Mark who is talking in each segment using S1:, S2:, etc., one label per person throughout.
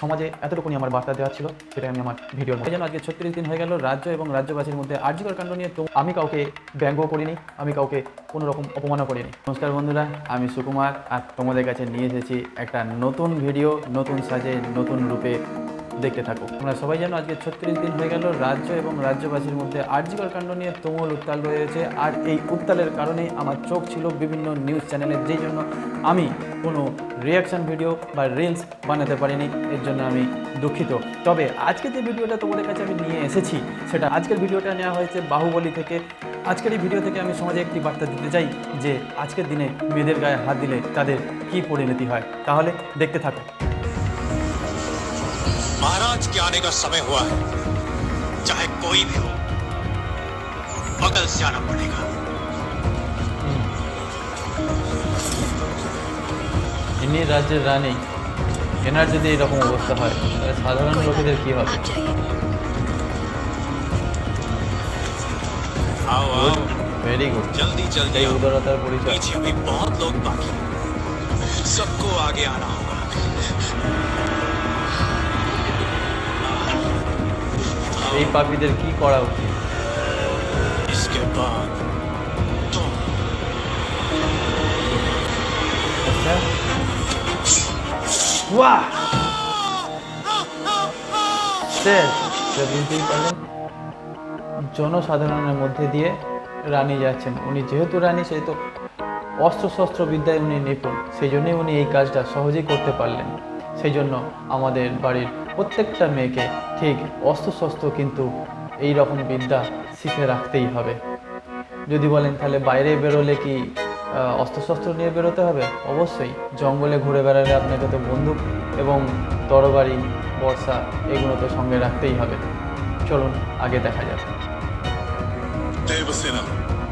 S1: সমাজে এতটুকুনি আমার বার্তা দেওয়া ছিল, সেটাই আমি আমার ভিডিওর মধ্যে। যেন আজকে 36 দিন হয়ে গেল রাজ্য এবং রাজ্যবাসীর মধ্যে আরজিকর কাণ্ড নিয়ে, তো আমি কাউকে ব্যঙ্গ করিনি, আমি কাউকে কোনো রকম অপমানও করিনি। নমস্কার বন্ধুরা, আমি সুকুমার, আর তোমাদের কাছে নিয়ে এসেছি একটা নতুন ভিডিও, নতুন সাজে, নতুন রূপে। দেখতে থাকো। তোমরা সবাই জানো আজকে 36 দিন হয়ে গেল রাজ্য এবং রাজ্যবাসীর মধ্যে আরজিকর কাণ্ড নিয়ে তুমুল উত্তাল রয়েছে। আর এই উত্তালের কারণে আমার চোখ ছিল বিভিন্ন নিউজ চ্যানেলে, যেই জন্য আমি কোনো রিয়াকশান ভিডিও বা রিলস বানাতে পারিনি, এর জন্য আমি দুঃখিত। তবে আজকে যে ভিডিওটা তোমাদের কাছে আমি নিয়ে এসেছি, সেটা আজকের ভিডিওটা নেওয়া হয়েছে বাহুবলী থেকে। আজকের এই ভিডিও থেকে আমি সমাজে একটি বার্তা দিতে চাই যে আজকের দিনে মেয়েদের গায়ে হাত দিলে তাদের কী পরিণতি হয়। তাহলে দেখতে থাকো।
S2: महाराज के आने का समय हुआ है, चाहे कोई भी हो, बगल से आना पड़ेगा।
S1: इन्हीं राज्य रानी এনার যদি এরকম অবস্থা হয় তাহলে সাধারণ লোকেদের কি হবে?
S2: आओ आओ,
S1: ভেরি গুড।
S2: जल्दी जल्दी
S1: এই
S2: आओ।
S1: উদারতার পরিচয়।
S2: पीछे अभी बहुत लोग बाकी हैं। सबको आगे आना होगा।
S1: এই পাপীদের কি করা উচিত?
S2: इसके बाद तुम।
S1: আচ্ছা, বাহ, স্যার বুঝতেই পারলেন, জনসাধারণের মধ্যে দিয়ে রানী যাচ্ছেন। উনি যেহেতু রানী, সেহেতু অস্ত্রশস্ত্র বিদ্যায় উনি নিপুণ, সেই জন্যই উনি এই কাজটা সহজেই করতে পারলেন। সেই জন্য আমাদের বাড়ির প্রত্যেকটা মেয়েকে ঠিক অস্ত্রশস্ত্র কিন্তু এই রকম বিদ্যা শিখে রাখতেই হবে। যদি বলেন তাহলে বাইরে বেরোলে কি অস্ত্রশস্ত্র নিয়ে বেরোতে হবে? অবশ্যই। জঙ্গলে ঘুরে বেড়ালে আপনাকে তো বন্দুক এবং তরবারি, বর্ষা এগুলো তো সঙ্গে রাখতেই হবে। চলুন আগে দেখা যাক।
S3: देवसेना,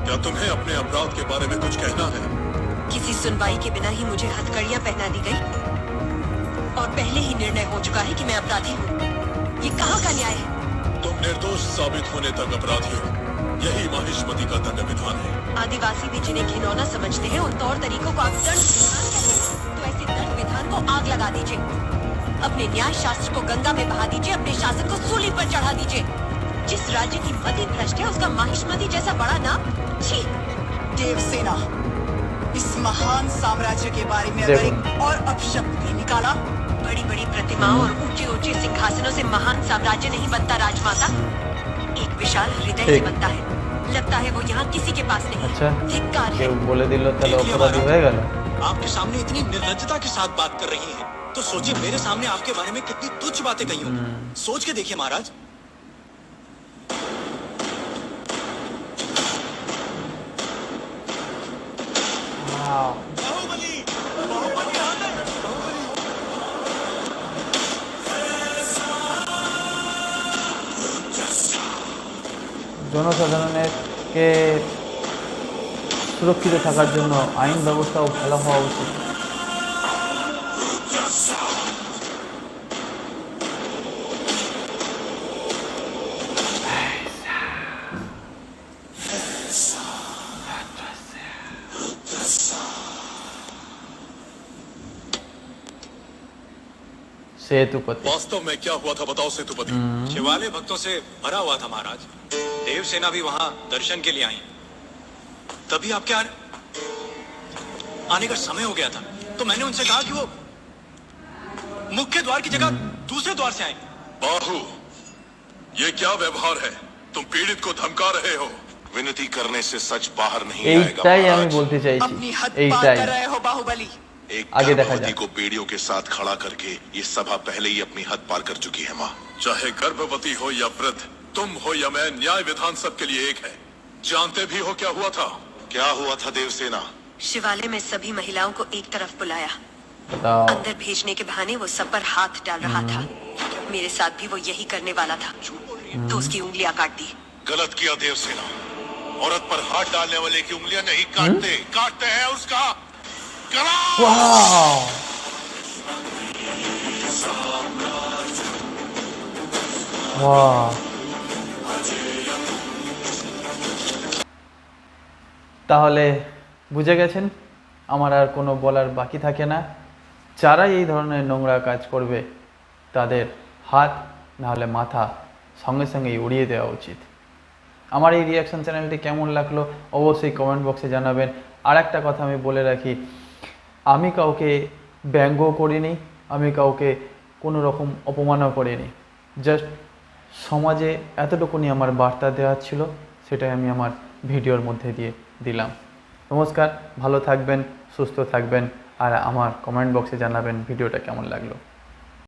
S3: क्या तुम्हें अपने अपराध के बारे में कुछ कहना है?
S4: किसी सुनवाई के बिना ही मुझे हथकड़ियां पहना दी गई और पहले ही निर्णय हो चुका है कि मैं अपराधी हूँ। ये कहाँ का न्याय है?
S3: तुम निर्दोष साबित होने तक अपराधी हो, यही माहिष्मति का दंड विधान है।
S4: आदिवासी भी जिन्हें घिनौना समझते हैं, उन तौर तरीकों को आप दंड विधान कहते हैं। तो ऐसे दंड विधान को आग लगा दीजिए, अपने न्याय शास्त्र को गंगा में बहा दीजिए, अपने शासन को सूली पर चढ़ा दीजिए। जिस राज्य की मति भ्रष्ट है, उसका माहिष्मति जैसा बड़ा नाम, छी।
S5: देवसेना, इस महान साम्राज्य के बारे में अगर एक और अपशब्द भी निकाला,
S4: बड़ी बड़ी प्रतिमाओं और ऊंचे ऊंचे सिंहासनों से महान साम्राज्य नहीं बनता राजमाता, एक विशाल हृदय ही बनता है। लगता है वो यहाँ किसी के पास नहीं।
S1: अच्छा,
S4: धिक्कार है।
S1: কেউ বলে দিল তাহলে
S2: देखिए
S1: অপরাধী হয়ে গেল।
S2: आपके सामने इतनी निर्लज्जता के साथ बात कर रही हैं, तो सोचिए मेरे सामने आपके बारे में कितनी तुच्छ बातें कही होंगी। सोच के देखिए महाराज। बाहुबली, बाहुबली आ गए।
S1: জনসাধারণেরকে সুরক্ষিত থাকার জন্য আইন ব্যবস্থাও ভালো হওয়া উচিত। सेतुपति,
S3: वास्तव में क्या हुआ था बताओ सेतुपति।
S2: शिवालय भक्तों से भरा हुआ था महाराज। देवसेना भी वहां दर्शन के लिए आई। तभी आपके आने का समय हो गया था, तो मैंने उनसे कहा कि वो मुख्य द्वार की जगह दूसरे द्वार से आए।
S3: बाहु, ये क्या व्यवहार है? तुम पीड़ित को धमका रहे हो। विनती करने से सच बाहर नहीं आएगा
S1: এইটাই আমি
S3: महाराज।
S1: বলতে চাইছি,
S5: अपनी हद पार
S1: এইটাই।
S5: कर रहे हो बाहुबली।
S3: एक
S1: आगे देखा
S3: गर्भवती
S1: जाए।
S3: को बेड़ियों के साथ खड़ा करके ये सभा पहले ही अपनी हद पार कर चुकी है माँ। चाहे गर्भवती हो या वृद्ध, तुम हो या मैं, न्याय विधान सबके लिए एक है। जानते भी हो क्या हुआ था? क्या हुआ था देवसेना?
S4: शिवालय में सभी महिलाओं को एक तरफ बुलाया,
S1: बताओ।
S4: अंदर भेजने के बहाने वो सब पर हाथ डाल रहा था। मेरे साथ भी वो यही करने वाला था, तो उसकी उंगलियां काट दी।
S3: गलत किया देवसेना। औरत पर हाथ डालने वाले की उंगलियां नहीं काटते, काटते हैं उसका गला।
S1: Wow, wow. তাহলে বুঝে গেছেন, আমার আর কোনো বলার বাকি থাকে না। যারা এই ধরনের নোংরা কাজ করবে তাদের হাত না হলে মাথা সঙ্গে সঙ্গেই উড়িয়ে দেওয়া উচিত। আমার এই রিয়াকশন চ্যানেলটি কেমন লাগলো অবশ্যই কমেন্ট বক্সে জানাবেন। আর একটা কথা আমি বলে রাখি, আমি কাউকে ব্যঙ্গ করিনি, আমি কাউকে কোনো রকম অপমানও করিনি। জাস্ট সমাজে এতটুকুনি আমার বার্তা দেওয়ার ছিল, সেটাই আমি আমার ভিডিওর মধ্যে দিয়ে দিলাম। নমস্কার, ভালো থাকবেন, সুস্থ থাকবেন, আর আমার কমেন্ট বক্সে জানাবেন ভিডিওটা কেমন লাগলো।